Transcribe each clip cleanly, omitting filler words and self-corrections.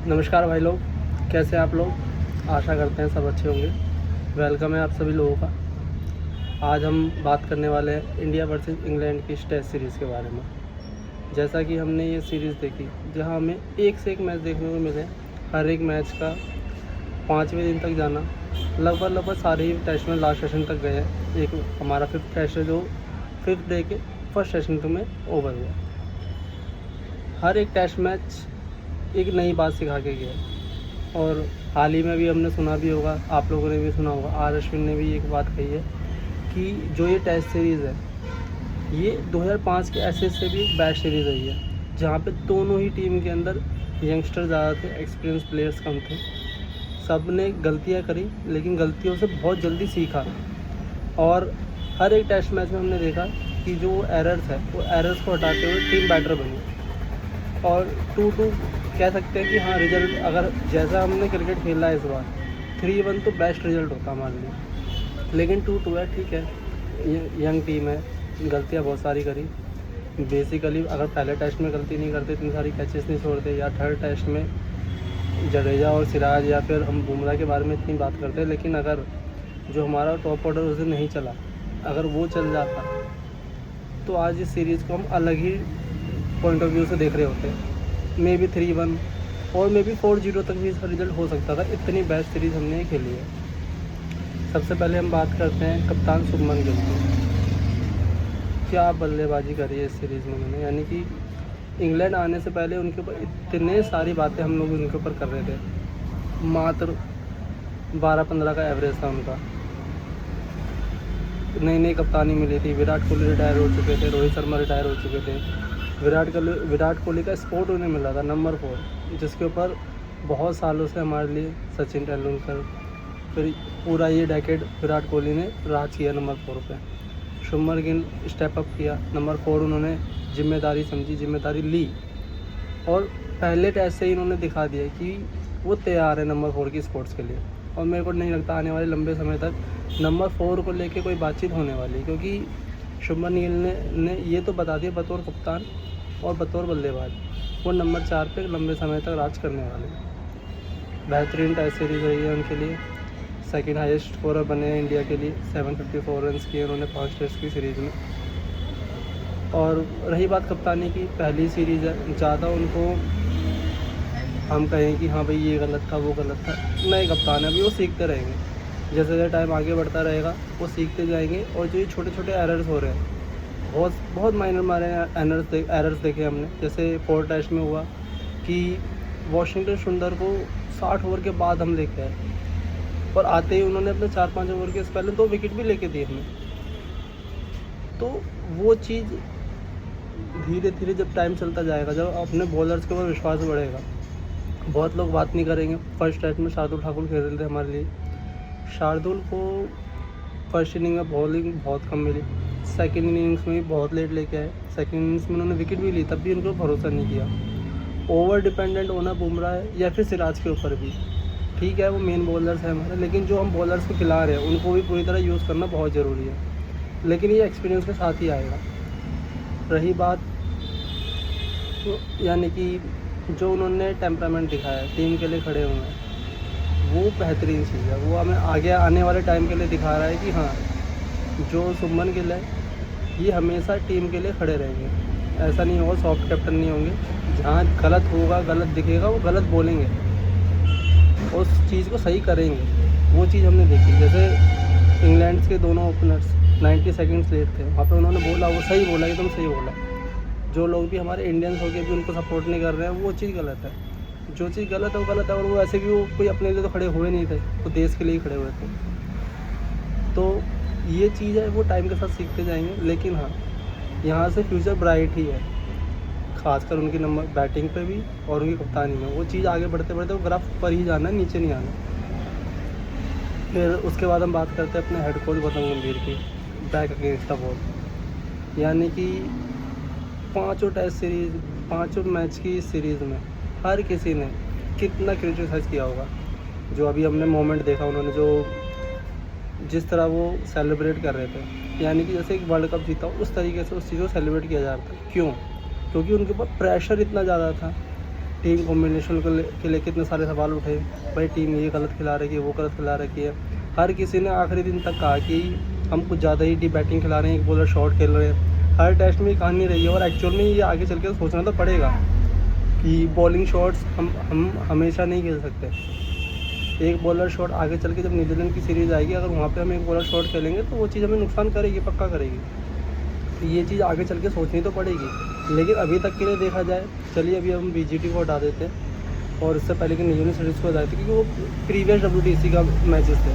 नमस्कार भाई लोग, कैसे हैं आप लोग। आशा करते हैं सब अच्छे होंगे। वेलकम है आप सभी लोगों का। आज हम बात करने वाले हैं इंडिया वर्सेस इंग्लैंड की टेस्ट सीरीज़ के बारे में। जैसा कि हमने ये सीरीज़ देखी, जहां हमें एक से एक मैच देखने को मिले। हर एक मैच का 5वें दिन तक जाना, लगभग सारे ही टेस्ट में लास्ट सेशन तक गए हैं। एक हमारा 5th टेस्ट है जो 5th डे के फर्स्ट सेशन में ओवर हुआ। हर एक टेस्ट मैच एक नई बात सिखा के गया। और हाल ही में भी हमने सुना भी होगा, आप लोगों ने भी सुना होगा, आर अश्विन ने भी एक बात कही है कि जो ये टेस्ट सीरीज़ है ये 2005 के एसएस से भी बेस्ट सीरीज़ रही है, जहाँ पे दोनों ही टीम के अंदर यंगस्टर ज़्यादा थे, एक्सपीरियंस प्लेयर्स कम थे। सब ने गलतियाँ करी लेकिन गलतियों से बहुत जल्दी सीखा। और हर एक टेस्ट मैच में हमने देखा कि जो एरर्स है वो एरर्स को हटाते हुए टीम बैटर बनी। और 2-2 कह सकते हैं कि हाँ, रिजल्ट अगर जैसा हमने क्रिकेट खेला है इस बार 3-1 तो बेस्ट रिजल्ट होता हमारे लिए। लेकिन 2-2 है, ठीक है, यंग टीम है, गलतियाँ बहुत सारी करी। बेसिकली अगर पहले टेस्ट में गलती नहीं करते, इतनी सारी कैचेस नहीं छोड़ते, या थर्ड टेस्ट में जडेजा और सिराज या फिर हम बुमराह के बारे में इतनी बात करते हैं, लेकिन अगर जो हमारा टॉप ऑर्डर उस दिन नहीं चला, अगर वो चल जाता तो आज इस सीरीज़ को हम अलग ही पॉइंट ऑफ व्यू से देख रहे होते हैं। मे बी 3-1 और मे बी 4-0 तक भी इसका रिजल्ट हो सकता था। इतनी बेस्ट सीरीज़ हमने खेली है। सबसे पहले हम बात करते हैं कप्तान शुभमन गिल की। क्या बल्लेबाजी करी है इस सीरीज़ में उन्होंने, यानी कि इंग्लैंड आने से पहले उनके ऊपर इतने सारी बातें हम लोग उनके ऊपर कर रहे थे। मात्र 12-15 का एवरेज था उनका। नई नई कप्तानी मिली थी, विराट कोहली रिटायर हो चुके थे, रोहित शर्मा रिटायर हो चुके थे। विराट कोहली का स्पॉट उन्हें मिला था नंबर 4, जिसके ऊपर बहुत सालों से हमारे लिए सचिन तेंदुलकर, फिर पूरा ये डेकेड विराट कोहली ने राज किया नंबर 4 पे। शुभमन गिल स्टेप अप किया, नंबर 4 उन्होंने जिम्मेदारी समझी, जिम्मेदारी ली, और पहले टेस्ट से ही उन्होंने दिखा दिया कि वो तैयार है नंबर 4 की स्पोर्ट्स के लिए। और मेरे को नहीं लगता आने वाले लंबे समय तक नंबर 4 को लेके कोई बातचीत होने वाली, क्योंकि शुभमन गिल ने ये तो बता दिया बतौर कप्तान और बतौर बल्लेबाज वो नंबर 4 पे लंबे समय तक राज करने वाले। बेहतरीन टेस्ट सीरीज़ रही है उनके लिए। सेकंड हाईएस्ट स्कोरर बने हैं इंडिया के लिए, 754 रन किए उन्होंने 5 टेस्ट की सीरीज़ में। और रही बात कप्तानी की, पहली सीरीज़ है, ज़्यादा उनको हम कहें कि हाँ भाई ये गलत था वो गलत था, नए कप्तान है, अभी वो सीखते रहेंगे। जैसे जैसे टाइम आगे बढ़ता रहेगा वो सीखते जाएंगे। और जो ये छोटे छोटे एरर्स हो रहे हैं, बहुत बहुत माइनर मारे एरर्स देखे हमने। जैसे 4th टेस्ट में हुआ कि वाशिंगटन सुंदर को 60 ओवर के बाद हम लेके आए, और आते ही उन्होंने अपने 4-5 ओवर के पहले 2 विकेट भी लेके दिए हमें। तो वो चीज़ धीरे धीरे जब टाइम चलता जाएगा, जब अपने बॉलर्स के ऊपर विश्वास बढ़ेगा, बहुत लोग बात नहीं करेंगे। फर्स्ट टेस्ट में शार्दुल ठाकुर खेल रहे थे हमारे लिए। शार्दुल को फर्स्ट इनिंग में बॉलिंग बहुत कम मिली, सेकंड इनिंग्स में भी बहुत लेट लेके आए। सेकंड इनिंग्स में उन्होंने विकेट भी ली, तब भी उनको भरोसा नहीं किया। ओवर डिपेंडेंट होना बुमराह है या फिर सिराज के ऊपर भी, ठीक है, वो मेन बॉलर्स हैं हमारे, लेकिन जो हम बॉलर्स को खिला रहे हैं उनको भी पूरी तरह यूज़ करना बहुत ज़रूरी है। लेकिन ये एक्सपीरियंस के साथ ही आएगा। रही बात तो यानी कि जो उन्होंने टेम्परामेंट दिखाया है, टीम के लिए खड़े हुए हैं, वो बेहतरीन चीज़ है। वो हमें आगे आने वाले टाइम के लिए दिखा रहा है कि हाँ, जो शुभमन गिल है ये हमेशा टीम के लिए खड़े रहेंगे। ऐसा नहीं होगा, सॉफ्ट कैप्टन नहीं होंगे। जहाँ गलत होगा, गलत दिखेगा, वो गलत बोलेंगे, उस चीज़ को सही करेंगे। वो चीज़ हमने देखी। जैसे इंग्लैंड के दोनों ओपनर्स 90 सेकंड्स लेट थे, वहाँ पे उन्होंने बोला, वो सही बोला, एकदम सही बोला। जो लोग भी हमारे इंडियंस होकर भी उनको सपोर्ट नहीं कर रहे हैं, वो चीज़ गलत है। जो चीज़ गलत है वो गलत है। और वो ऐसे भी वो कोई अपने लिए तो खड़े हुए नहीं थे, वो देश के लिए ही खड़े हुए थे। तो ये चीज़ है, वो टाइम के साथ सीखते जाएंगे। लेकिन हाँ, यहाँ से फ्यूचर ब्राइट ही है, खासकर उनकी नंबर बैटिंग पे भी और उनकी कप्तानी में। वो चीज़ आगे बढ़ते बढ़ते वो ग्राफ पर ही जाना है, नीचे नहीं आना। फिर उसके बाद हम बात करते हैं अपने हेड कोच गौतम गंभीर की, बैक अगेंस्ट द बॉल। यानी कि 5 टेस्ट सीरीज़, 5 मैच की सीरीज़ में हर किसी ने कितना क्रिटिसाइज़ किया होगा। जो अभी हमने मोमेंट देखा, उन्होंने जो जिस तरह वो सेलिब्रेट कर रहे थे, यानी कि जैसे एक वर्ल्ड कप जीता उस तरीके से उस चीज़ को सेलिब्रेट किया जा रहा था। क्यों? क्योंकि उनके ऊपर प्रेशर इतना ज़्यादा था टीम कॉम्बिनेशन के लिए कितने सारे सवाल उठे, भाई टीम ये गलत खिला रही है, वो गलत खिला रही है। हर किसी ने आखिरी दिन तक कहा कि हम कुछ ज़्यादा ही डीप बैटिंग खिला रहे हैं, एक बॉलर शॉट खेल रहे हैं। हर टेस्ट में ये कहानी रही है और एक्चुअल में ये आगे चल के सोचना तो पड़ेगा कि बॉलिंग शॉट्स हम हमेशा नहीं खेल सकते। एक बॉलर शॉट आगे चल के जब न्यूजीलैंड की सीरीज़ आएगी, अगर वहाँ पे हम एक बॉलर शॉट खेलेंगे तो वो चीज़ हमें नुकसान करेगी, पक्का करेगी। तो ये चीज़ आगे चल के सोचनी तो पड़ेगी। लेकिन अभी तक के लिए देखा जाए, चलिए अभी हम BGT को हटा देते हैं और इससे पहले कि न्यूजीलैंड सीरीज़ को हटाए थे, क्योंकि वो प्रीवियस WTC का मैचेस थे।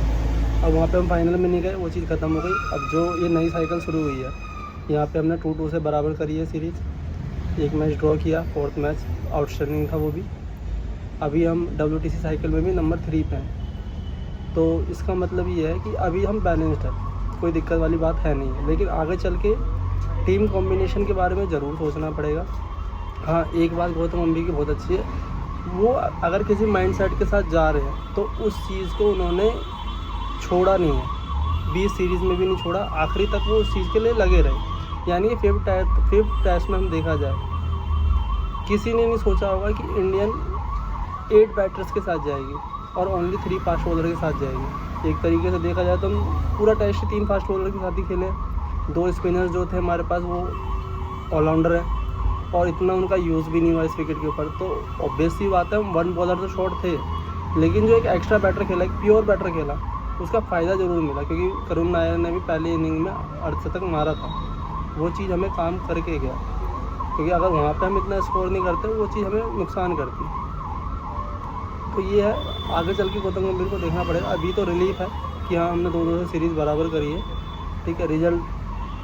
अब वहाँ पे हम फाइनल में नहीं गए, वो चीज़ ख़त्म हो गई। अब जो ये नई साइकिल शुरू हुई है, यहाँ पे हमने 2-2 से बराबर करी है सीरीज़। एक मैच ड्रॉ किया, 4th मैच आउटस्टैंडिंग था वो भी। अभी हम WTC साइकिल में भी नंबर 3 पे हैं। तो इसका मतलब ये है कि अभी हम बैलेंस्ड है, कोई दिक्कत वाली बात है नहीं है। लेकिन आगे चल के टीम कॉम्बिनेशन के बारे में ज़रूर सोचना पड़ेगा। हाँ, एक बात गौतम गंभीर की बहुत अच्छी है, वो अगर किसी माइंडसेट के साथ जा रहे हैं तो उस चीज़ को उन्होंने छोड़ा नहीं है, 20 सीरीज़ में भी नहीं छोड़ा, आखिरी तक वो उस चीज़ के लिए लगे रहे। यानी कि फिफ्थ टेस्ट में हम देखा जाए, किसी ने नहीं सोचा होगा कि इंडियन 8 बैटर्स के साथ जाएगी और ओनली 3 फास्ट बॉलर के साथ जाएगी। एक तरीके से देखा जाए तो हम पूरा टेस्ट 3 फास्ट बॉलर के साथ ही खेले। 2 स्पिनर्स जो थे हमारे पास वो ऑलराउंडर है और इतना उनका यूज़ भी नहीं हुआ इस विकेट के ऊपर। तो ऑब्वियस सी बात है, 1 बॉलर तो शॉर्ट थे, लेकिन जो एक एक्स्ट्रा बैटर खेला, एक प्योर बैटर खेला, उसका फ़ायदा ज़रूर मिला। क्योंकि करुण नायर ने भी पहले इनिंग में अर्धशतक मारा था, वो चीज़ हमें काम करके गया। क्योंकि अगर वहाँ पे हम इतना स्कोर नहीं करते, वो चीज़ हमें नुकसान करती। तो ये है, आगे चल के गौतम गंभीर को देखना पड़ेगा। अभी तो रिलीफ है कि हाँ, हमने 2-2 से सीरीज़ बराबर करी है, ठीक है, रिजल्ट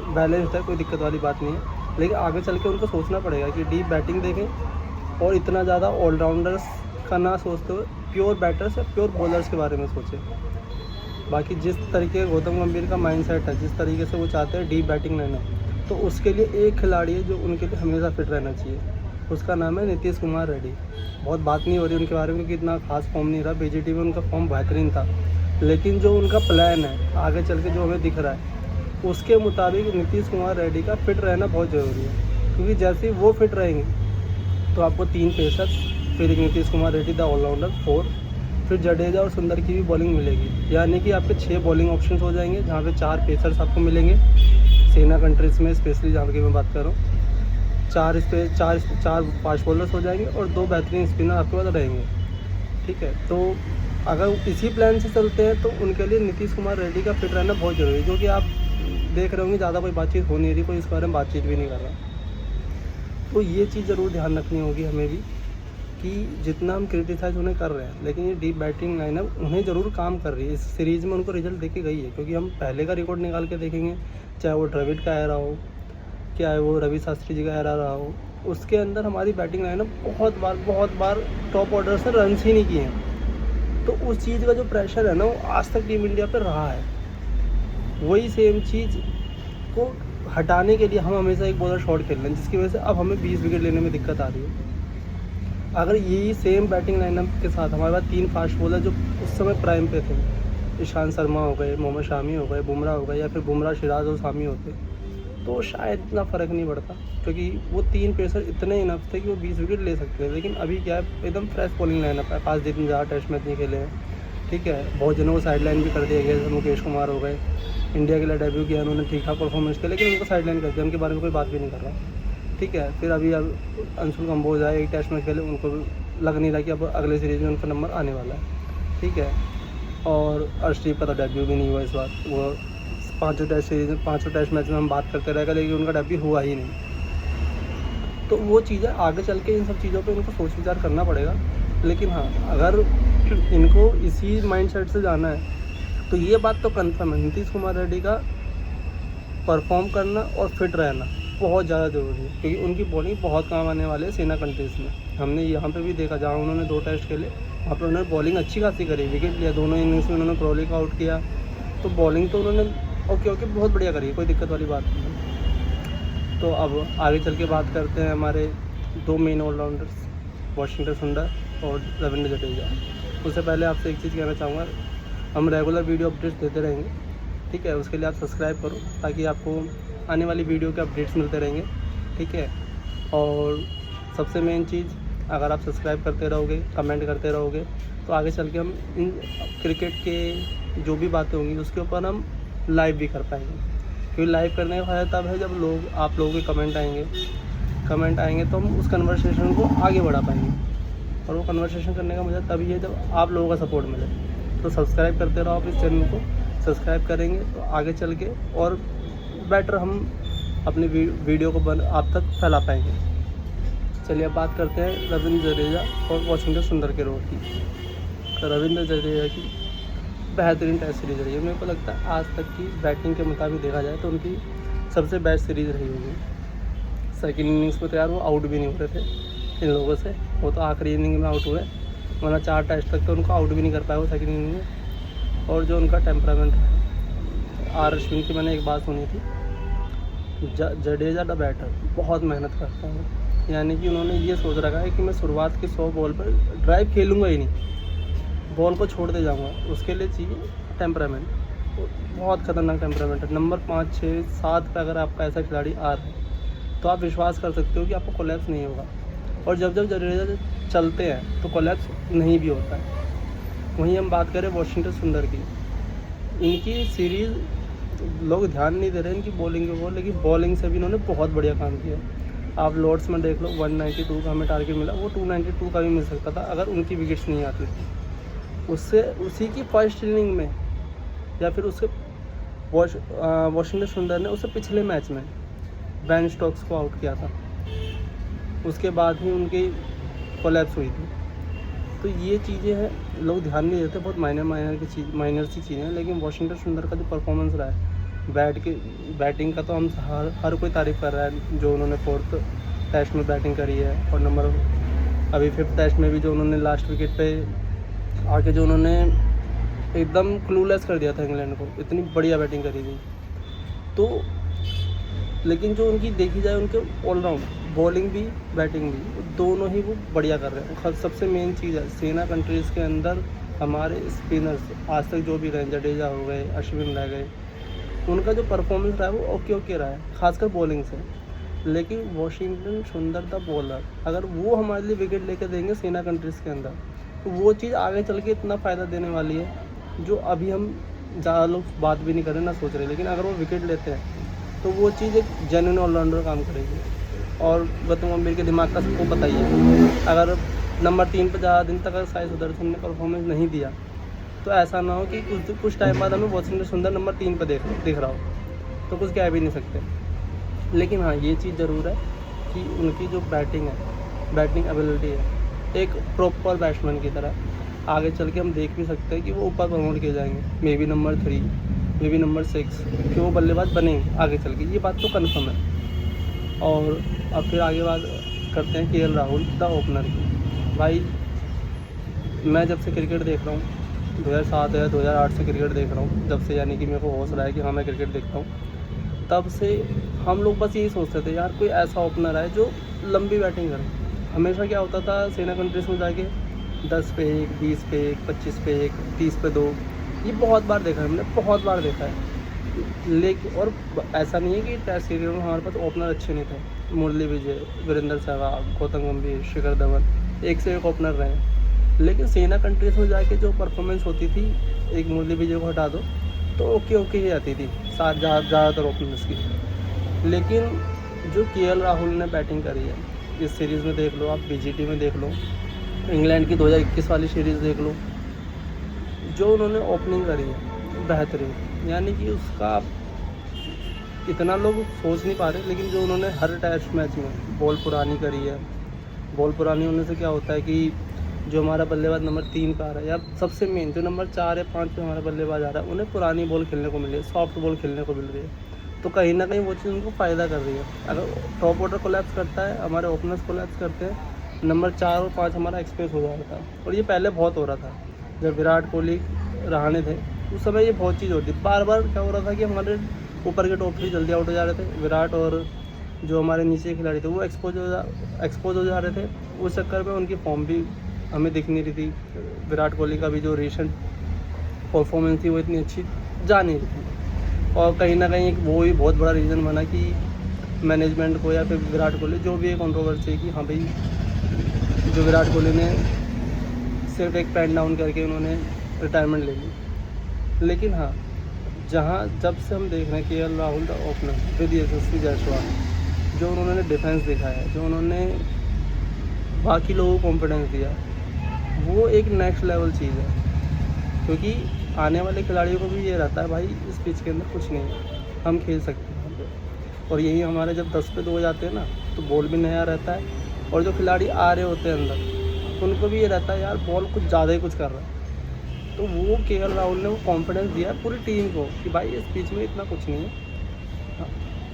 बैलेंस्ड है, कोई दिक्कत वाली बात नहीं है। लेकिन आगे चल के उनको सोचना पड़ेगा कि डीप बैटिंग देखें और इतना ज़्यादा ऑलराउंडर्स का ना सोचते हुए प्योर बैटर्स या प्योर बॉलर्स के बारे में सोचें। बाकी जिस तरीके गौतम गंभीर का माइंडसेट है, जिस तरीके से वो चाहते हैं डीप बैटिंग लेना, तो उसके लिए एक खिलाड़ी है जो उनके लिए हमेशा फिट रहना चाहिए, उसका नाम है नीतीश कुमार रेड्डी। बहुत बात नहीं हो रही उनके बारे में क्योंकि इतना खास फॉर्म नहीं रहा, BGT में उनका फॉर्म बेहतरीन था। लेकिन जो उनका प्लान है आगे चल के जो हमें दिख रहा है, उसके मुताबिक नीतीश कुमार रेड्डी का फिट रहना बहुत ज़रूरी है। क्योंकि जैसे ही वो फिट रहेंगे तो आपको 3 पेसर, फिर एक नीतीश कुमार रेड्डी द ऑलराउंडर 4, फिर जडेजा और सुंदर की भी बॉलिंग मिलेगी। यानी कि आपके 6 बॉलिंग ऑप्शंस हो जाएंगे, जहाँ पे 4 पेसर्स आपको मिलेंगे, सेना कंट्रीज़ में स्पेशली जहाँ की मैं बात कर रहा हूँ। 4 फास्ट बॉलर्स हो जाएंगे और 2 बेहतरीन स्पिनर आपके पास रहेंगे, ठीक है। तो अगर इसी प्लान से चलते हैं तो उनके लिए नीतीश कुमार रेड्डी का फिट रहना बहुत ज़रूरी है। जो कि आप देख रहे होंगे ज़्यादा कोई बातचीत हो नहीं रही, कोई इस बारे में बातचीत भी नहीं कर रहा। तो ये चीज़ ज़रूर ध्यान रखनी होगी हमें भी कि जितना हम क्रिटिसाइज उन्हें कर रहे हैं, लेकिन ये डीप बैटिंग लाइनअप उन्हें ज़रूर काम कर रही है। इस सीरीज़ में उनको रिजल्ट देके गई है। क्योंकि हम पहले का रिकॉर्ड निकाल के देखेंगे, चाहे वो द्रविड़ का एरा हो, चाहे वो रवि शास्त्री जी का एरा रहा हो, उसके अंदर हमारी बैटिंग लाइनअप बहुत बार टॉप ऑर्डर से रन्स ही नहीं किए हैं। तो उस चीज़ का जो प्रेशर है ना, वो आज तक टीम इंडिया पर रहा है। वही सेम चीज़ को हटाने के लिए हम हमेशा एक बॉलर शॉट खेल रहे हैं, जिसकी वजह से अब हमें 20 विकेट लेने में दिक्कत आ रही है। अगर यही सेम बैटिंग लाइनअप के साथ हमारे पास 3 फास्ट बॉलर जो उस समय प्राइम पे थे, ईशांत शर्मा हो गए, मोहम्मद शामी हो गए, बुमराह हो गए, या फिर बुमराह, सिराज और शामी होते, तो शायद इतना फ़र्क नहीं पड़ता। क्योंकि वो 3 पेसर इतने इनफ थे कि वो 20 विकेट ले सकते हैं। लेकिन अभी क्या है, एकदम फ्रेश बॉलिंग लाइनअप है। 5 दिन ज़्यादा टेस्ट मैच नहीं खेले हैं, ठीक है। बहुत जनों को साइडलाइन भी कर दिया गया, जैसे मुकेश कुमार हो गए, इंडिया के लिए डेब्यू किया, उन्होंने ठीक ठाक परफॉर्मेंस किया, लेकिन उनको साइडलाइन कर दिया, उनके बारे में कोई बात भी नहीं कर रहा, ठीक है। फिर अभी अब अंशुल कंबोज आए, एक टेस्ट मैच खेले, उनको लग नहीं रहा कि अब अगले सीरीज़ में उनका नंबर आने वाला है, ठीक है। और अर्शदीप का तो डेब्यू भी नहीं हुआ इस बार। वो 5 टेस्ट मैच में हम बात करते रहेगा, लेकिन उनका डेब्यू हुआ ही नहीं। तो वो चीज़ें आगे चल के इन सब चीज़ों पे इनको सोच विचार करना पड़ेगा। लेकिन हाँ, अगर इनको इसी माइंडसेट से जाना है तो ये बात तो कंफर्म है, नीतीश कुमार रेड्डी का परफॉर्म करना और फिट रहना बहुत ज़्यादा ज़रूरी है। क्योंकि उनकी बॉलिंग बहुत काम आने वाले है सेना कंट्रीज़ में। हमने यहाँ पे भी देखा, जहाँ उन्होंने 2 टेस्ट खेले, वहाँ पर उन्होंने बॉलिंग अच्छी खासी करी, विकेट लिया, दोनों इनिंग्स में उन्होंने क्रॉली को आउट किया। तो बॉलिंग तो उन्होंने ओके बहुत बढ़िया करी, कोई दिक्कत वाली बात नहीं है। तो अब आगे चल के बात करते हैं हमारे 2 मेन ऑलराउंडर्स, वाशिंगटन सुंदर और रविंद्र जडेजा। उससे पहले आपसे एक चीज़ कहना चाहूँगा, हम रेगुलर वीडियो अपडेट्स देते रहेंगे, ठीक है। उसके लिए आप सब्सक्राइब करो ताकि आपको आने वाली वीडियो के अपडेट्स मिलते रहेंगे, ठीक है। और सबसे मेन चीज़ अगर आप सब्सक्राइब करते रहोगे, कमेंट करते रहोगे, तो आगे चल के हम इन क्रिकेट के जो भी बातें होंगी उसके ऊपर हम लाइव भी कर पाएंगे। क्योंकि लाइव करने का फ़ायदा तब है जब आप लोगों के कमेंट आएंगे तो हम उस कन्वर्सेशन को आगे बढ़ा पाएंगे। और वो कन्वर्सेशन करने का मज़ा तभी है जब आप लोगों का सपोर्ट मिले। तो सब्सक्राइब करते रहो आप इस चैनल को। सब्सक्राइब करेंगे तो आगे चल के और बेटर हम अपनी वीडियो को आप तक फैला पाएंगे। चलिए अब बात करते हैं रविंद्र जडेजा और वाशिंगटन सुंदर के रोल की। तो रविंद्र जडेजा की बेहतरीन टेस्ट सीरीज़ रही है। मेरे को लगता है आज तक की बैटिंग के मुताबिक देखा जाए तो उनकी सबसे बेस्ट सीरीज़ रही होगी। सेकेंड इनिंग्स में तो यार वो आउट भी नहीं हो रहे थे इन लोगों से, वो तो आखिरी इनिंग में आउट हुए, वरना 4 टेस्ट तक तो उनको आउट भी नहीं कर पाए वो सेकेंड इनिंग में। और जो उनका टेम्परामेंट है, आर अश्विन की मैंने एक बात सुनी थी, जडेजा द बैटर बहुत मेहनत करता है। यानी कि उन्होंने ये सोच रखा है कि मैं शुरुआत के 100 बॉल पर ड्राइव खेलूँगा ही नहीं, बॉल को छोड़ते जाऊँगा। उसके लिए चाहिए टेम्परामेंट, बहुत ख़तरनाक टेम्परामेंट है। नंबर 5, 6, 7 पर अगर आपका ऐसा खिलाड़ी आ रहा है तो आप विश्वास कर सकते हो कि आपको कोलैप्स नहीं होगा। और जब जडेजा चलते हैं तो कोलैप्स नहीं भी होता है। वहीं हम बात करें वाशिंगटन सुंदर की, इनकी सीरीज़ लोग ध्यान नहीं दे रहे इनकी बॉलिंग के ऊपर, लेकिन बॉलिंग से भी इन्होंने बहुत बढ़िया काम किया। आप लॉर्ड्स में देख लो, 192 का हमें टारगेट मिला, वो 292 का भी मिल सकता था अगर उनकी विकेट्स नहीं आती थी। उससे उसी की फर्स्ट इनिंग में या फिर उसके वाशिंगटन सुंदर ने उससे पिछले मैच में बेन स्टोक्स को आउट किया था, उसके बाद ही उनकी कोलैप्स हुई थी। तो ये चीज़ें हैं, लोग ध्यान नहीं देते, बहुत माइनर सी चीज़ें हैं। लेकिन वाशिंगटन सुंदर का जो परफॉर्मेंस रहा है बैटिंग का, तो हम हर कोई तारीफ़ कर रहा है। जो उन्होंने 4th टेस्ट में बैटिंग करी है और अभी 5th टेस्ट में भी जो उन्होंने लास्ट विकेट पे आके जो उन्होंने एकदम क्लूलेस कर दिया था इंग्लैंड को, इतनी बढ़िया बैटिंग करी थी। तो लेकिन जो उनकी देखी जाए उनके ऑलराउंड बॉलिंग भी बैटिंग भी दोनों ही वो बढ़िया कर रहे हैं। सबसे मेन चीज़ है, सेना कंट्रीज़ के अंदर हमारे स्पिनर्स आज तक जो भी रहे, जडेजा हो गए, अश्विन रह गए, उनका जो परफॉर्मेंस रहा है वो ओके रहा है, खासकर बॉलिंग से। लेकिन वाशिंगटन सुंदर द बॉलर, अगर वो हमारे लिए विकेट लेकर देंगे सेना कंट्रीज़ के अंदर, तो वो चीज़ आगे चल के इतना फ़ायदा देने वाली है जो अभी हम ज़्यादा लोग बात भी नहीं कर रहे ना सोच रहे। लेकिन अगर वो विकेट लेते हैं तो वो चीज़ एक जेन्युइन ऑलराउंडर काम करेगी। और गौतम गंभीर के दिमाग का सबको पता ही है, अगर नंबर 3 पर ज़्यादा दिन तक अगर साई सुदर्शन ने परफॉर्मेंस नहीं दिया तो ऐसा ना हो कि कुछ टाइम बाद हमें वाशिंगटन सुंदर नंबर 3 पर दिख रहा हो, तो कुछ कह भी नहीं सकते। लेकिन हाँ, ये चीज़ ज़रूर है कि उनकी जो बैटिंग एबिलिटी है, एक प्रॉपर बैट्समैन की तरह आगे चल के हम देख भी सकते हैं कि वो ऊपर प्रमोट किए जाएंगे, may be number 3, may be number 6, कि वो बल्लेबाज बनेंगे आगे चल के, ये बात तो कन्फर्म है। और अब फिर आगे बात करते हैं केएल राहुल द ओपनर की। भाई मैं जब से क्रिकेट देख रहा हूँ, 2007 या 2008 से क्रिकेट देख रहा हूँ, जब से यानी कि मेरे को होश रहा है कि हाँ मैं क्रिकेट देखता हूँ, तब से हम लोग बस यही सोचते थे यार कोई ऐसा ओपनर है जो लंबी बैटिंग करे। हमेशा क्या होता था, सेना कंट्रीज़ में जाके 10 पे 1, 20 पे 1, 25 पे 1, 30 पे 2, ये बहुत बार देखा है हमने, बहुत बार देखा है। लेकिन और ऐसा नहीं है कि टेस्ट सीरीज में हमारे पास ओपनर अच्छे नहीं थे। मुरली विजय, वीरेंद्र सहवाग, गौतम गंभीर, शिखर धवन, एक से एक ओपनर रहे। लेकिन सेना कंट्रीज़ में जाके जो परफॉर्मेंस होती थी, एक मुरली विजय को हटा दो तो ओके ही आती थी ज़्यादातर ओपनर्स की। लेकिन जो केएल राहुल ने बैटिंग करी है इस सीरीज़ में, देख लो आप, बीजीटी में देख लो, इंग्लैंड की 2021 वाली सीरीज़ देख लो, जो उन्होंने ओपनिंग करी है बेहतरीन। यानी कि उसका इतना लोग सोच नहीं पा रहे, लेकिन जो उन्होंने हर टेस्ट मैच में बॉल पुरानी करी है, बॉल पुरानी होने से क्या होता है कि जो हमारा बल्लेबाज नंबर 3 पे आ रहा है, या सबसे मेन जो नंबर 4 या 5 पे हमारा बल्लेबाज आ रहा है, उन्हें पुरानी बॉल खेलने को मिल रही है, सॉफ्ट बॉल खेलने को मिल रही है। तो कहीं ना कहीं वो चीज़ उनको फ़ायदा कर रही है। अगर टॉप ऑर्डर कोलैप्स करता है, हमारे ओपनर्स कोलैप्स करते हैं, नंबर 4 और 5 हमारा एक्सप्रेस हो जाता है। और ये पहले बहुत हो रहा था, जब विराट कोहली रहाणे थे उस समय ये बहुत चीज़ होती, बार बार क्या हो रहा था कि हमारे ऊपर के टॉप 3 जल्दी आउट हो जा रहे थे, विराट और जो हमारे नीचे खिलाड़ी थे वो एक्सपोज हो जा रहे थे। उस चक्कर में उनकी फॉर्म भी हमें दिख नहीं रही थी। विराट कोहली का भी जो रिसेंट परफॉर्मेंस थी वो इतनी अच्छी जा नहीं रही थी। और कहीं ना कहीं वो भी बहुत बड़ा रीज़न बना कि मैनेजमेंट को या फिर विराट कोहली जो भी एक कंट्रोवर्सी है कि हाँ भाई जो विराट कोहली ने सिर्फ एक पेन डाउन करके उन्होंने रिटायरमेंट ले ली। लेकिन हाँ, जब से हम देख रहे हैं K L Rahul the opener with Yashasvi Jaiswal, जो उन्होंने डिफेंस दिखाया है, जो उन्होंने बाकी लोगों को कॉन्फिडेंस दिया, वो एक नेक्स्ट लेवल चीज़ है। क्योंकि आने वाले खिलाड़ियों को भी ये रहता है भाई इस पिच के अंदर कुछ नहीं है, हम खेल सकते हैं यहाँ पे। और यही हमारे जब 10 पे 2 जाते हैं ना, तो बॉल भी नया रहता है, और जो खिलाड़ी आ रहे होते हैं अंदर, उनको भी ये रहता है यार बॉल कुछ ज़्यादा ही कुछ कर रहा है। तो वो के एल राहुल ने वो कॉन्फिडेंस दिया पूरी टीम को कि भाई इस पिच में इतना कुछ नहीं है,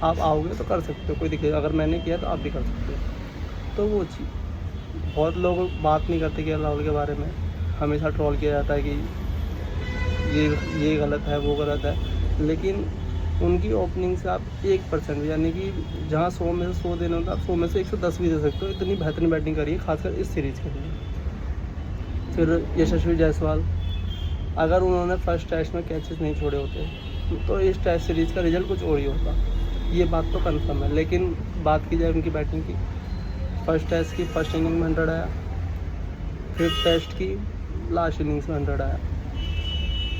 आप आओगे तो कर सकते हो, कोई दिक्कत, अगर मैंने किया तो आप भी कर सकते हो। तो वो चीज़ बहुत लोग बात नहीं करते के एल राहुल के बारे में, हमेशा ट्रोल किया जाता है कि ये गलत है, वो गलत है। लेकिन उनकी ओपनिंग से आप 1% यानी कि जहाँ 100 में से 100 देना होता है, आप 100 में से 110 भी दे सकते हो। इतनी बेहतरीन बैटिंग करी है, खासकर इस सीरीज़ के लिए। फिर यशस्वी जायसवाल, अगर उन्होंने फर्स्ट टेस्ट में कैचेस नहीं छोड़े होते तो इस टेस्ट सीरीज़ का रिजल्ट कुछ और ही होता, ये बात तो कन्फर्म है। लेकिन बात की जाए उनकी बैटिंग की, फर्स्ट टेस्ट की फर्स्ट इनिंग में 100 आया, फिर टेस्ट की लास्ट इनिंग्स में 100 आया,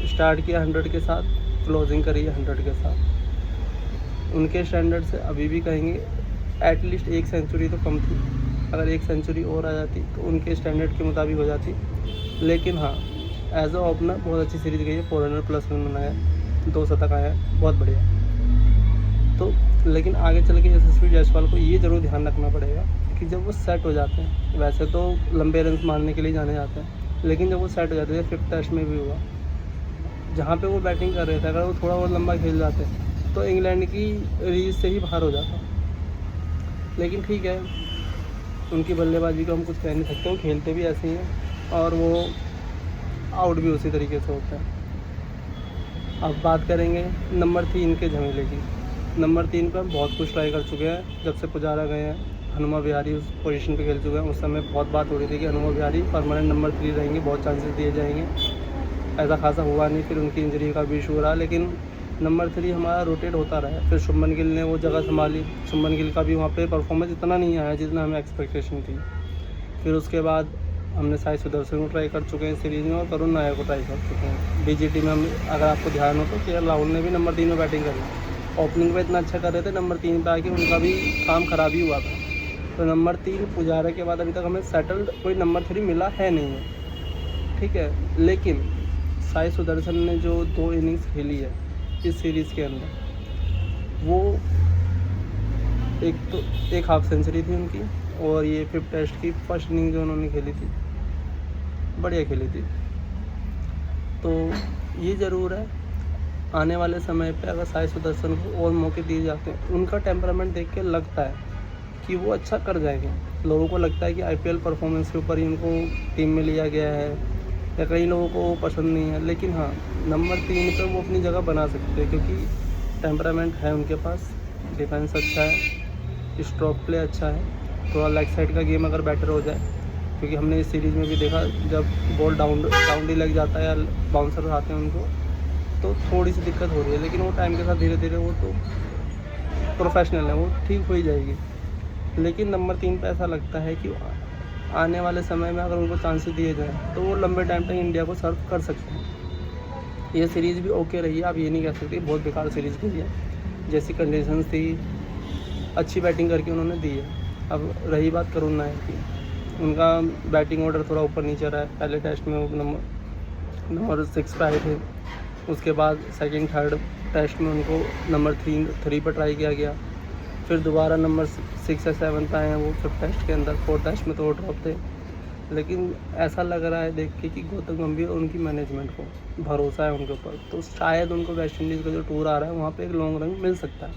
स्टार्ट किया 100 के साथ, क्लोजिंग करी है 100 के साथ। उनके स्टैंडर्ड से अभी भी कहेंगे एटलीस्ट 1 सेंचुरी तो कम थी, अगर 1 सेंचुरी और आ जाती तो उनके स्टैंडर्ड के मुताबिक हो जाती। लेकिन हाँ, एज अ ओपनर बहुत अच्छी सीरीज़ गई है, 400+ रन बनाया, 2 शतक आया, बहुत बढ़िया। तो लेकिन आगे चल के यशस्वी जायसवाल को ये ज़रूर ध्यान रखना पड़ेगा कि जब वो सेट हो जाते हैं, वैसे तो लंबे रन मारने के लिए जाने जाते हैं, लेकिन जब वो सेट हो जाते हैं, 5th टेस्ट में भी हुआ, जहाँ पे वो बैटिंग कर रहे थे, अगर वो थोड़ा बहुत लंबा खेल जाते तो इंग्लैंड की रीच से ही बाहर हो जाता। लेकिन ठीक है, उनकी बल्लेबाजी को हम कुछ कह नहीं सकते, वो खेलते भी ऐसे ही हैं और वो आउट भी उसी तरीके से होता है। अब बात करेंगे नंबर 3 के झमेले की। नंबर 3 पर हम बहुत कुछ ट्राई कर चुके हैं, जब से पुजारा गए हैं। हनुमा विहारी उस पोजीशन पे खेल चुके हैं। उस समय बहुत बात हो रही थी कि हनुमा विहारी परमानेंट नंबर 3 रहेंगे, बहुत चांसेस दिए जाएंगे, ऐसा खासा हुआ नहीं। फिर उनकी इंजरी का भी इशू रहा, लेकिन नंबर 3 हमारा रोटेट होता रहा। फिर शुभमन गिल ने वो जगह संभाली। शुभमन गिल का भी वहाँ पे परफॉर्मेंस इतना नहीं आया जितना हमें एक्सपेक्टेशन थी। फिर उसके बाद हमने साई सुदर्शन को ट्राई कर चुके हैं सीरीज़ में, और करुण नायर को ट्राई कर चुके हैं। बीजीटी में हम, अगर आपको ध्यान हो तो के एल राहुल ने भी नंबर 3 में बैटिंग करी। ओपनिंग में इतना अच्छा कर रहे थे, नंबर 3 पे आके उनका भी काम ख़राब ही हुआ था। तो नंबर 3 पुजारा के बाद अभी तक हमें सेटल्ड कोई नंबर 3 मिला है नहीं है, ठीक है। लेकिन साई सुदर्शन ने जो 2 इनिंग्स खेली है इस सीरीज़ के अंदर, वो एक हाफ सेंचुरी थी उनकी, और ये 5th टेस्ट की फर्स्ट इनिंग जो उन्होंने खेली थी, बढ़िया खेली थी। तो ये ज़रूर है, आने वाले समय पे अगर साई सुदर्शन को और मौके दिए जाते हैं, उनका टेम्परामेंट देख के लगता है कि वो अच्छा कर जाएंगे। लोगों को लगता है कि IPL परफॉर्मेंस के ऊपर ही उनको टीम में लिया गया है, या कई लोगों को वो पसंद नहीं है। लेकिन हाँ, नंबर 3 पे वो अपनी जगह बना सकते हैं, क्योंकि टेम्परामेंट है उनके पास, डिफेंस अच्छा है, स्ट्रोक प्ले अच्छा है, थोड़ा लेग साइड का गेम अगर बेटर हो जाए, क्योंकि हमने इस सीरीज़ में भी देखा जब बॉल डाउन ही लग जाता है या बाउंसर आते हैं उनको, तो थोड़ी सी दिक्कत हो रही है। लेकिन वो टाइम के साथ धीरे धीरे वो तो प्रोफेशनल है, वो ठीक हो ही जाएगी। लेकिन नंबर 3 पे ऐसा लगता है कि आने वाले समय में अगर उनको चांसेस दिए जाएँ तो वो लंबे टाइम तक इंडिया को सर्व कर सकते हैं। ये सीरीज़ भी ओके रही है, आप ये नहीं कह सकते बहुत बेकार सीरीज़ गई है। जैसी कंडीशंस थी, अच्छी बैटिंग करके उन्होंने दी है। अब रही बात करुण नायर की, उनका बैटिंग ऑर्डर थोड़ा ऊपर नीचे रहा है। पहले टेस्ट में वो नंबर 6 पे आए थे, उसके बाद सेकंड थर्ड टेस्ट में उनको नंबर 3 पर ट्राई किया गया, फिर दोबारा नंबर 6 या 7 पे आए हैं वो 5th टेस्ट के अंदर। 4th टेस्ट में तो वो ड्रॉप थे। लेकिन ऐसा लग रहा है देख के कि गौतम गंभीर और उनकी मैनेजमेंट को भरोसा है उनके ऊपर, तो शायद उनको वेस्ट इंडीज़ का जो टूर आ रहा है वहाँ पे एक लॉन्ग रन मिल सकता है,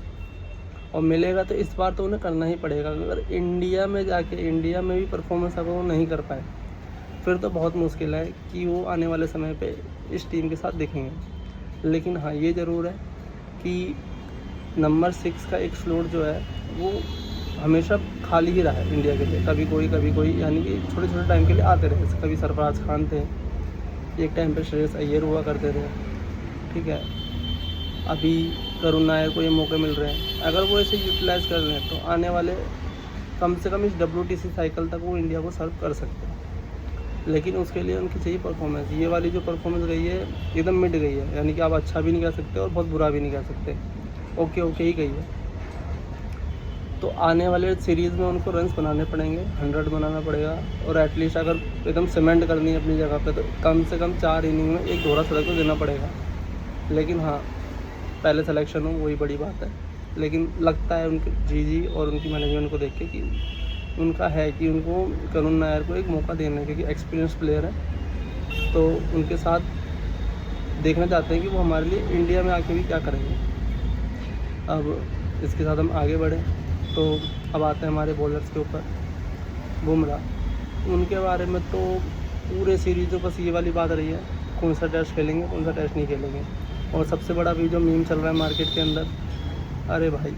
और मिलेगा तो इस बार तो उन्हें करना ही पड़ेगा। अगर इंडिया में जाके इंडिया में भी परफॉर्मेंस अगर वो नहीं कर पाए, फिर तो बहुत मुश्किल है कि वो आने वाले समय पे इस टीम के साथ दिखेंगे। लेकिन हाँ, ये ज़रूर है कि नंबर 6 का एक स्लॉट जो है वो हमेशा खाली ही रहा है इंडिया के लिए, कभी कोई, यानी कि छोटे छोटे टाइम के लिए आते रहे। कभी सरफराज खान थे, एक टाइम पे श्रेयस अय्यर हुआ करते थे, ठीक है। अभी करुण नायर को ये मौके मिल रहे हैं, अगर वो इसे यूटिलाइज़ कर लें तो आने वाले कम से कम इस WTC साइकिल तक वो इंडिया को सर्व कर सकते हैं। लेकिन उसके लिए उनकी चाहिए परफॉर्मेंस। ये वाली जो परफॉर्मेंस गई है एकदम मिड गई है, यानी कि आप अच्छा भी नहीं कह सकते और बहुत बुरा भी नहीं कह सकते, ओके ओके ही गई है। तो आने वाले सीरीज़ में उनको रन्स बनाने पड़ेंगे, 100 बनाना पड़ेगा, और एटलीस्ट अगर एकदम सीमेंट करनी है अपनी जगह पे तो कम से कम 4 इनिंग में एक दोहरा शतक तो देना पड़ेगा। लेकिन हाँ, पहले सिलेक्शन हो वही बड़ी बात है। लेकिन लगता है उनके जी और उनकी मैनेजमेंट को देख के कि उनका है कि उनको करुण नायर को एक मौका देना है, क्योंकि एक्सपीरियंस प्लेयर है। तो उनके साथ देखना चाहते हैं कि वो हमारे लिए इंडिया में आके भी क्या करेंगे। अब इसके साथ हम आगे बढ़ें तो अब आते हैं हमारे बॉलर्स के ऊपर। बुमराह, उनके बारे में तो पूरे सीरीज़ में बस ये वाली बात रही है, कौन सा टेस्ट खेलेंगे कौन सा टेस्ट नहीं खेलेंगे। और सबसे बड़ा भी जो मीम चल रहा है मार्केट के अंदर, अरे भाई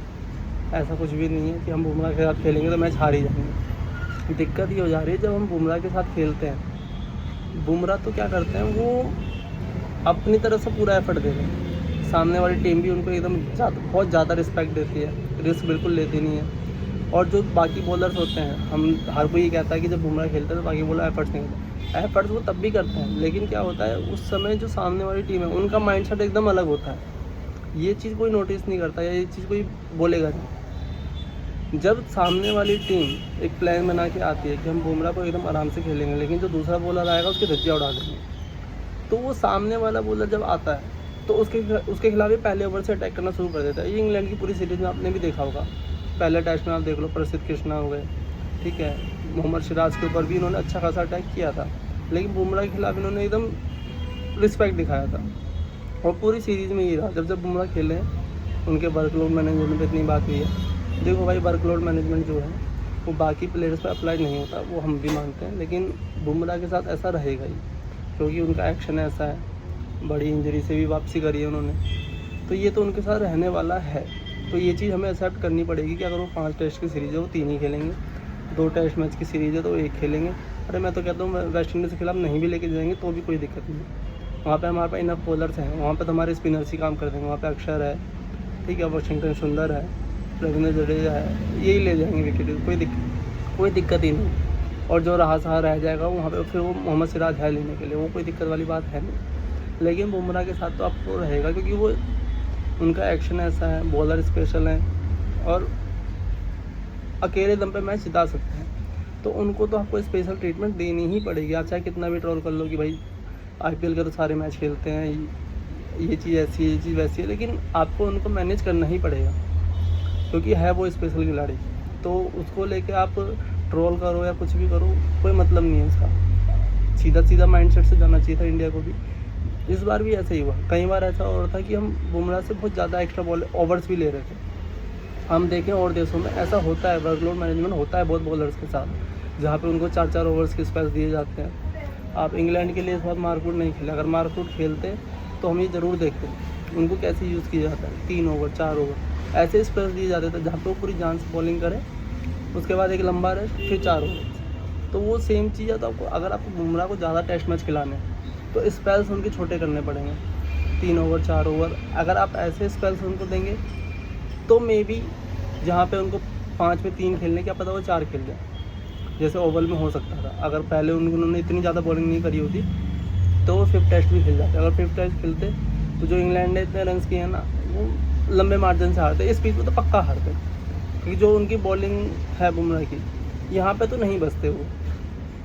ऐसा कुछ भी नहीं है कि हम बुमराह के साथ खेलेंगे तो मैच हार ही जाएंगे। दिक्कत ये हो जा रही है जब हम बुमराह के साथ खेलते हैं, बुमराह तो क्या करते हैं, वो अपनी तरफ से पूरा एफर्ट देते हैं। सामने वाली टीम भी उनको एकदम बहुत ज़्यादा रिस्पेक्ट देती है, रिस्क बिल्कुल लेती नहीं है। और जो बाकी बॉलर्स होते हैं, हम हर कोई ये कहता है कि जब बुमराह खेलते हैं तो बाकी बॉलर एफर्ट्स नहीं करते, एफर्ट्स वो तब भी करते हैं। लेकिन क्या होता है उस समय जो सामने वाली टीम है उनका माइंडसेट एकदम अलग होता है। ये चीज़ कोई नोटिस नहीं करता या ये चीज़ कोई बोलेगा नहीं। जब सामने वाली टीम एक प्लान बना के आती है कि हम बुमराह को एकदम आराम से खेलेंगे, लेकिन जो दूसरा बॉलर आएगा उसके धज्जियाँ उड़ा देंगे, तो वो सामने वाला बॉलर जब आता है तो उसके खिलाफ ही पहले ओवर से अटैक करना शुरू कर देता है। ये इंग्लैंड की पूरी सीरीज़ में आपने भी देखा होगा। पहले टेस्ट में आप देख लो, प्रसिद्ध कृष्णा हो गए, ठीक है, मोहम्मद सिराज के ऊपर भी इन्होंने अच्छा खासा अटैक किया था, लेकिन बुमराह के खिलाफ इन्होंने एकदम रिस्पेक्ट दिखाया था। और पूरी सीरीज़ में ये रहा, जब जब बुमराह खेले उनके वर्कलोड मैनेजमेंट पर इतनी बात हुई है। देखो भाई, वर्कलोड मैनेजमेंट जो है वो बाकी प्लेयर्स पर अप्लाई नहीं होता, वो हम भी मानते हैं, लेकिन बुमराह के साथ ऐसा रहेगा ही, क्योंकि उनका एक्शन ऐसा है। बड़ी इंजरी से भी वापसी करी है उन्होंने, तो ये तो उनके साथ रहने वाला है। तो ये चीज़ हमें एक्सेप्ट करनी पड़ेगी कि अगर वो 5 टेस्ट की सीरीज़ है वो 3 ही खेलेंगे, 2 टेस्ट मैच की सीरीज़ है तो 1 खेलेंगे। अरे मैं तो कहता हूँ वेस्ट इंडीज़ के खिलाफ नहीं भी लेके जाएंगे तो भी कोई दिक्कत नहीं है। वहाँ पे हमारे पास इनफ बॉलर्स हैं, वहाँ पे तो हमारे स्पिनर्स ही काम कर देंगे। वहाँ पे अक्षर है, ठीक है, वाशिंगटन सुंदर है, रविंद्र जडेजा है, यही ले जाएंगे विकेट, कोई दिक्कत ही नहीं। और जो रहा रह जाएगा वहाँ पे फिर वो मोहम्मद सिराज है लेने के लिए, वो कोई दिक्कत वाली बात है नहीं। लेकिन बुमराह के साथ तो आपको रहेगा, क्योंकि वो उनका एक्शन ऐसा है, बॉलर स्पेशल हैं और अकेले दम पे मैच जिता सकते हैं। तो उनको तो आपको स्पेशल ट्रीटमेंट देनी ही पड़ेगी। आप चाहे कितना भी ट्रोल कर लो कि भाई IPL के तो सारे मैच खेलते हैं, ये चीज़ ऐसी है, ये चीज़ वैसी है, लेकिन आपको उनको मैनेज करना ही पड़ेगा, क्योंकि है वो स्पेशल खिलाड़ी। तो उसको लेके आप ट्रोल करो या कुछ भी करो, कोई मतलब नहीं है उसका। सीधा सीधा माइंडसेट से जाना चाहिए था इंडिया को भी। इस बार भी ऐसा ही हुआ। कई बार ऐसा हो रहा था कि हम बुमराह से बहुत ज़्यादा एक्स्ट्रा बॉल ओवर्स भी ले रहे थे। हम देखें और देशों में ऐसा होता है, वर्कलोड मैनेजमेंट होता है बहुत बॉलर्स के साथ, जहाँ पे उनको 4-4 ओवर्स के स्पेल्स दिए जाते हैं। आप इंग्लैंड के लिए इस बार मार्कवुड नहीं खेले, अगर मार्कवुड खेलते तो हम ये ज़रूर देखते उनको कैसे यूज़ किया जाता है। 3 ओवर 4 ओवर ऐसे स्पेल्स दिए जाते थे जहाँ पे वो पूरी जान से बॉलिंग करें, उसके बाद एक लंबा रेस्ट, फिर 4 ओवर। तो वो सेम चीज़ है। तो आपको अगर आपको बुमराह को ज़्यादा टेस्ट मैच खिलाने हैं तो स्पेल्स उनके छोटे करने पड़ेंगे, 3 ओवर 4 ओवर। अगर आप ऐसे स्पेल्स उनको देंगे तो मे बी जहाँ पे उनको 5 में 3 खेलने, क्या पता वो 4 खेल जाए, जैसे ओवल में हो सकता था। अगर पहले उन्होंने इतनी ज़्यादा बॉलिंग नहीं करी होती तो वो 5th टेस्ट भी खेल जाते। अगर 5th टेस्ट खेलते तो जो इंग्लैंड ने इतने रन्स किए हैं ना, वो लंबे मार्जिन से हारते। इस पिच पे तो पक्का हारते, क्योंकि जो उनकी बॉलिंग है बुमराह की, यहाँ पे तो नहीं बचते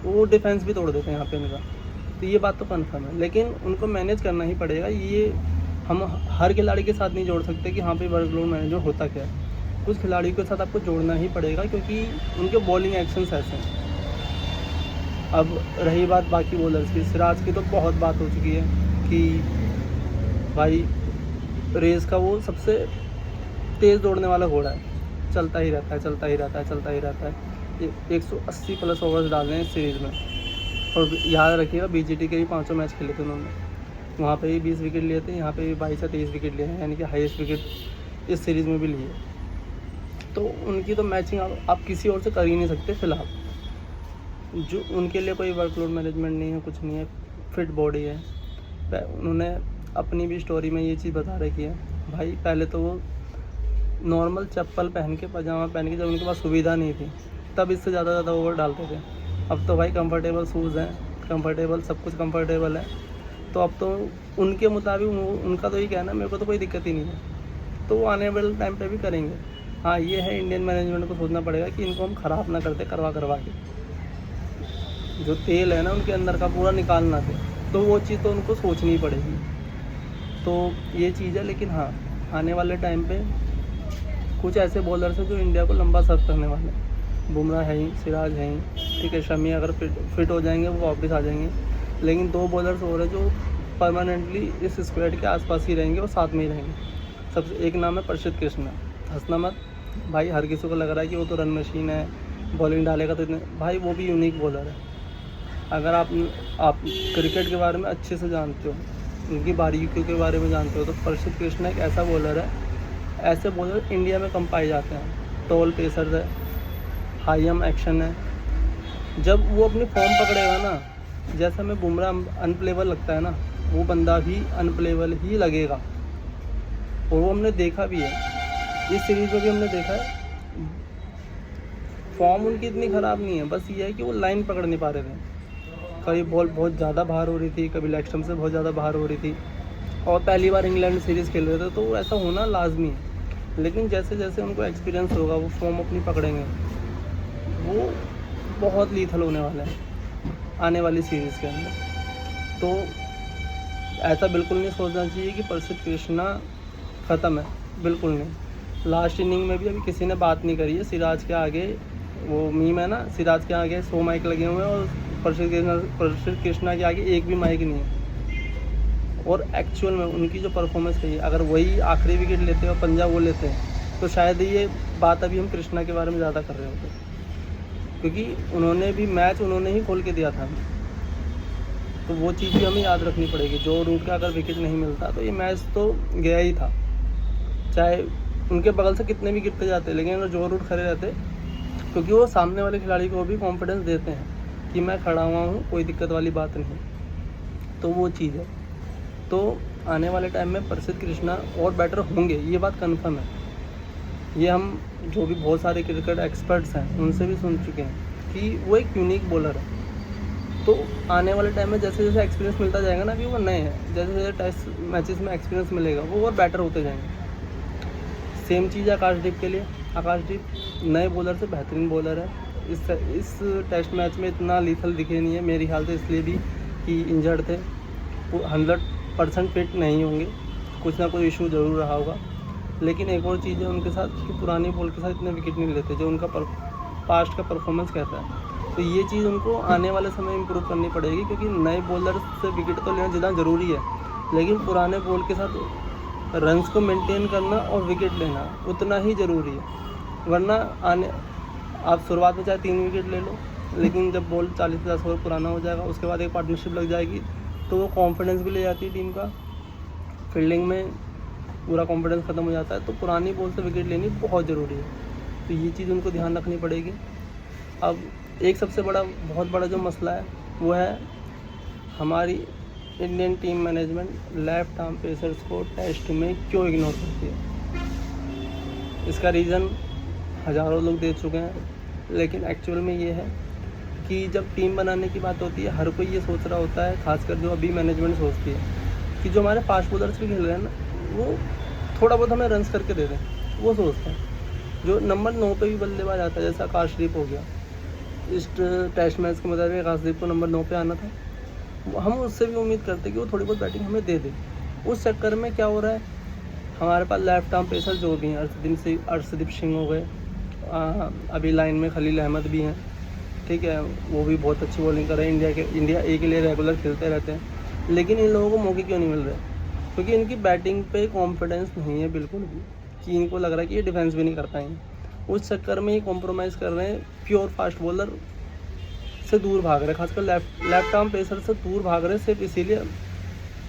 वो डिफेंस भी तोड़ देते हैं यहाँ पे इनका। तो ये बात तो कन्फर्म है, लेकिन उनको मैनेज करना ही पड़ेगा। ये हम हर खिलाड़ी के साथ नहीं जोड़ सकते कि हाँ पे वर्कलोड मैनेजर होता क्या है। कुछ खिलाड़ियों के साथ आपको जोड़ना ही पड़ेगा, क्योंकि उनके बॉलिंग एक्शंस ऐसे हैं। अब रही बात बाकी बॉलर्स की, सिराज की तो बहुत बात हो चुकी है कि भाई रेस का वो सबसे तेज़ दौड़ने वाला घोड़ा है, चलता ही रहता है। 180 प्लस ओवर्स डालने हैं इस सीरीज़ में। और याद रखिएगा BGT के भी 500 मैच खेले थे उन्होंने, वहाँ पे भी 20 विकेट लिए थे, यहाँ पे भी 22 से 23 विकेट लिए हैं, यानी कि हाईएस्ट विकेट इस सीरीज़ में भी लिए। तो उनकी तो मैचिंग आप किसी और से कर ही नहीं सकते फिलहाल। जो उनके लिए कोई वर्कलोड मैनेजमेंट नहीं है, कुछ नहीं है, फिट बॉडी है। उन्होंने अपनी भी स्टोरी में ये चीज़ बता रखी है भाई। पहले तो वो नॉर्मल चप्पल पहन के, पजामा पहन के, जब उनके पास सुविधा नहीं थी तब इससे ज़्यादा ओवर डालते थे। अब तो भाई कंफर्टेबल शूज़ हैं, कंफर्टेबल सब कुछ कंफर्टेबल है, तो अब तो उनके मुताबिक उनका तो ये कहना है, मेरे को तो कोई दिक्कत ही नहीं है, तो वो आने वाले टाइम पे भी करेंगे। हाँ, ये है इंडियन मैनेजमेंट को सोचना पड़ेगा कि इनको हम ख़राब ना करते करवा के, जो तेल है ना उनके अंदर का पूरा निकालना थे, तो वो चीज़ तो उनको सोचनी पड़ेगी। तो ये चीज़ है। लेकिन हाँ, आने वाले टाइम पे कुछ ऐसे बॉलर्स हैं जो इंडिया को लंबा सर्व करने वाले हैं। बुमराह है ही, सिराज है ही, ठीक है, शमी अगर फिट हो जाएंगे वो वापस आ जाएंगे। लेकिन 2 बॉलर्स और हैं जो परमानेंटली इस स्क्वाड के आसपास ही रहेंगे और साथ में ही रहेंगे। सबसे एक नाम है प्रसिद्ध कृष्णा। हंसना मत भाई, हर किसी को लग रहा है कि वो तो रन मशीन है, बॉलिंग डालेगा तो इतने, भाई वो भी यूनिक बॉलर है। अगर आप क्रिकेट के बारे में अच्छे से जानते हो, उनकी बारीकियों के बारे में जानते हो, तो प्रसिद्ध कृष्णा एक ऐसा बॉलर है, ऐसे बॉलर इंडिया में कम पाए जाते हैं। टॉल पेसर है, हाई एम एक्शन है। जब वो अपनी फॉर्म पकड़ेगा ना, जैसा हमें बुमराह अनप्लेबल लगता है ना, वो बंदा भी अनप्लेबल ही लगेगा। और वो हमने देखा भी है, इस सीरीज़ में भी हमने देखा है। फॉर्म उनकी इतनी ख़राब नहीं है, बस ये है कि वो लाइन पकड़ नहीं पा रहे थे। कभी बॉल बहुत ज़्यादा बाहर हो रही थी, कभी लेग स्टंप से बहुत ज़्यादा बाहर हो रही थी, और पहली बार इंग्लैंड सीरीज़ खेल रहे थे, तो ऐसा होना लाजमी है। लेकिन जैसे जैसे उनको एक्सपीरियंस होगा, वो फॉर्म अपनी पकड़ेंगे, वो बहुत लीथल होने वाले हैं आने वाली सीरीज़ के अंदर। तो ऐसा बिल्कुल नहीं सोचना चाहिए कि प्रसिद्ध कृष्णा ख़त्म है, बिल्कुल नहीं। लास्ट इनिंग में भी अभी किसी ने बात नहीं करी है। सिराज के आगे वो मीम है ना, सिराज के आगे 100 माइक लगे हुए हैं और प्रसिद्ध कृष्णा के आगे एक भी माइक नहीं है। और एक्चुअल में उनकी जो परफॉर्मेंस रही है, अगर वही आखिरी विकेट लेते और पंजाब वो लेते हैं, तो शायद ये बात अभी हम कृष्णा के बारे में ज़्यादा कर रहे होते, क्योंकि उन्होंने भी मैच उन्होंने ही खोल के दिया था। तो वो चीज़ भी हमें याद रखनी पड़ेगी। जो रूट का अगर विकेट नहीं मिलता तो ये मैच तो गया ही था, चाहे उनके बगल से कितने भी गिरते जाते, लेकिन अगर जो रूट खड़े रहते, क्योंकि वो सामने वाले खिलाड़ी को भी कॉन्फिडेंस देते हैं कि मैं खड़ा हुआ हूँ, कोई दिक्कत वाली बात नहीं। तो वो चीज़ है। तो आने वाले टाइम में प्रसिद्ध कृष्णा और बेटर होंगे, ये बात कन्फर्म है। ये हम जो भी बहुत सारे क्रिकेट एक्सपर्ट्स हैं उनसे भी सुन चुके हैं कि वो एक यूनिक बॉलर है। तो आने वाले टाइम में जैसे जैसे एक्सपीरियंस मिलता जाएगा ना, अभी वो नए हैं, जैसे जैसे टेस्ट मैचेस में एक्सपीरियंस मिलेगा वो और बेटर होते जाएंगे। सेम चीज़ है आकाशदीप के लिए। आकाशदीप नए बॉलर से बेहतरीन बॉलर है। इस टेस्ट मैच में इतना लीथल दिखे नहीं है मेरे ख्याल से, इसलिए भी कि इंजर्ड थे, 100% फिट नहीं होंगे, कुछ ना कुछ इशू ज़रूर रहा होगा। लेकिन एक और चीज़ है उनके साथ कि पुरानी बॉल के साथ इतने विकेट नहीं लेते जो उनका पास्ट का परफॉर्मेंस कहता है। तो ये चीज़ उनको आने वाले समय इम्प्रूव करनी पड़ेगी, क्योंकि नए बॉलर से विकेट तो लेना जितना ज़रूरी है, लेकिन पुराने बॉल के साथ रन्स को मेंटेन करना और विकेट लेना उतना ही ज़रूरी है। वरना आप शुरुआत में चाहे 3 विकेट ले लो, लेकिन जब बॉल 40-50 ओवर पुराना हो जाएगा, उसके बाद एक पार्टनरशिप लग जाएगी, तो वो कॉन्फिडेंस भी ले जाती है टीम का, फील्डिंग में पूरा कॉन्फिडेंस ख़त्म हो जाता है। तो पुरानी बॉल से विकेट लेनी बहुत ज़रूरी है। तो ये चीज़ उनको ध्यान रखनी पड़ेगी। अब एक सबसे बहुत बड़ा जो मसला है वो है हमारी Indian team management left arm pacers को टेस्ट में क्यों इग्नोर करती है। इसका रीज़न हज़ारों लोग दे चुके हैं, लेकिन एक्चुअल में ये है कि जब टीम बनाने की बात होती है, हर कोई ये सोच रहा होता है, खासकर जो अभी मैनेजमेंट सोचती है कि जो हमारे फास्ट बॉलर्स भी खेल रहे हैं ना, वो थोड़ा बहुत हमें रन्स करके दे दें, वो सोचते हैं। जो नंबर 9 पे भी बल्लेबाज आता है, जैसा आकाशदीप हो गया, इस टेस्ट मैच के मुताबिक आकाशदीप को नंबर 9 पे आना था, हम उससे भी उम्मीद करते कि वो थोड़ी बहुत बैटिंग हमें दे दे। उस चक्कर में क्या हो रहा है, हमारे पास लेफ्ट आर्म पेसर जो भी हैं, अर्शदीप सिंह हो गए, अभी लाइन में खलील अहमद भी हैं, ठीक है, वो भी बहुत अच्छी बॉलिंग कर रहे हैं, इंडिया ए के लिए रेगुलर खेलते रहते हैं। लेकिन इन लोगों को मौके क्यों नहीं मिल रहे? क्योंकि इनकी बैटिंग पे कॉन्फिडेंस नहीं है बिल्कुल भी, कि इनको लग रहा है कि ये डिफेंस भी नहीं कर पाएंगे। उस चक्कर में ये कॉम्प्रोमाइज़ कर रहे हैं, प्योर फास्ट बॉलर से दूर भाग रहे हैं, खासकर लेफ्ट आर्म पेसर से दूर भाग रहे हैं, सिर्फ इसीलिए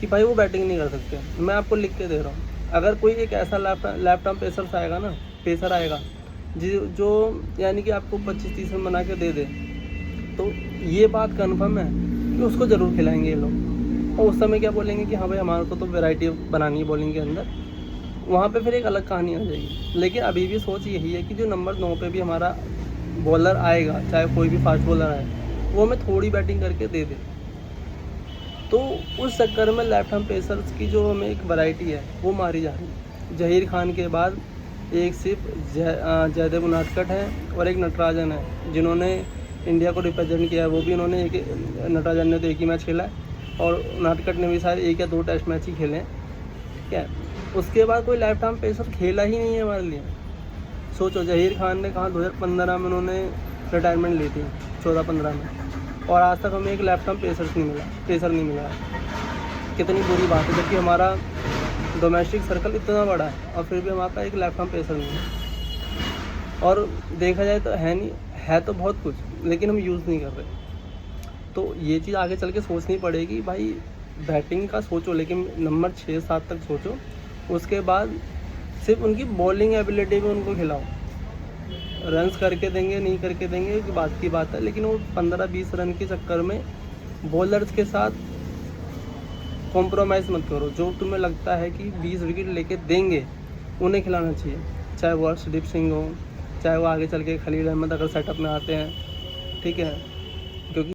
कि भाई वो बैटिंग नहीं कर सकते। मैं आपको लिख के दे रहा हूँ, अगर कोई एक ऐसा लेफ्ट आर्म पेसर आएगा जो यानी कि आपको 25-30 रन बना के दे दे, तो ये बात कन्फर्म है कि उसको ज़रूर खिलाएंगे ये लोग। और उस समय क्या बोलेंगे कि हाँ भाई हमारे को तो वैरायटी बनानी है बॉलिंग के अंदर, वहाँ पे फिर एक अलग कहानी आ जाएगी। लेकिन अभी भी सोच यही है कि जो नंबर 9 पे भी हमारा बॉलर आएगा, चाहे कोई भी फास्ट बॉलर आए, वो हमें थोड़ी बैटिंग करके दे दे। तो उस चक्कर में लेफ्ट आर्म पेसर्स की जो हमें एक वैरायटी है वो मारी जा रही है। ज़हीर खान के बाद एक सिर्फ जयदेव उनादकट है और एक नटराजन है जिन्होंने इंडिया को रिप्रेजेंट किया है। वो भी उन्होंने नटराजन ने तो एक ही मैच खेला है और उनादकट ने भी शायद 1 या 2 टेस्ट मैच ही खेले हैं, ठीक है। उसके बाद कोई लेफ्ट आर्म पेसर खेला ही नहीं है हमारे लिए। सोचो, ज़हीर खान ने कहा 2015 में उन्होंने रिटायरमेंट ली थी, 14-15 में, और आज तक हमें एक लेफ्ट आर्म पेसर नहीं मिला। कितनी बुरी बात है, जबकि हमारा डोमेस्टिक सर्कल इतना बड़ा है और फिर भी हमारे पास एक लेफ्ट आर्म पेसर नहीं है। और देखा जाए तो है तो बहुत कुछ, लेकिन हम यूज़ नहीं कर रहे। तो ये चीज़ आगे चल के सोचनी पड़ेगी भाई। बैटिंग का सोचो, लेकिन नंबर 6-7 तक सोचो। उसके बाद सिर्फ उनकी बॉलिंग एबिलिटी पे उनको खिलाओ। रन्स करके देंगे नहीं करके देंगे कि बात की बात है, लेकिन वो 15-20 रन के चक्कर में बॉलर्स के साथ कॉम्प्रोमाइज़ मत करो। जो तुम्हें लगता है कि 20 विकेट लेके देंगे उन्हें खिलाना चाहिए, चाहे वो अर्शदीप सिंह हो, चाहे वो आगे चल के खलील अहमद अगर सेटअप में आते हैं, ठीक है।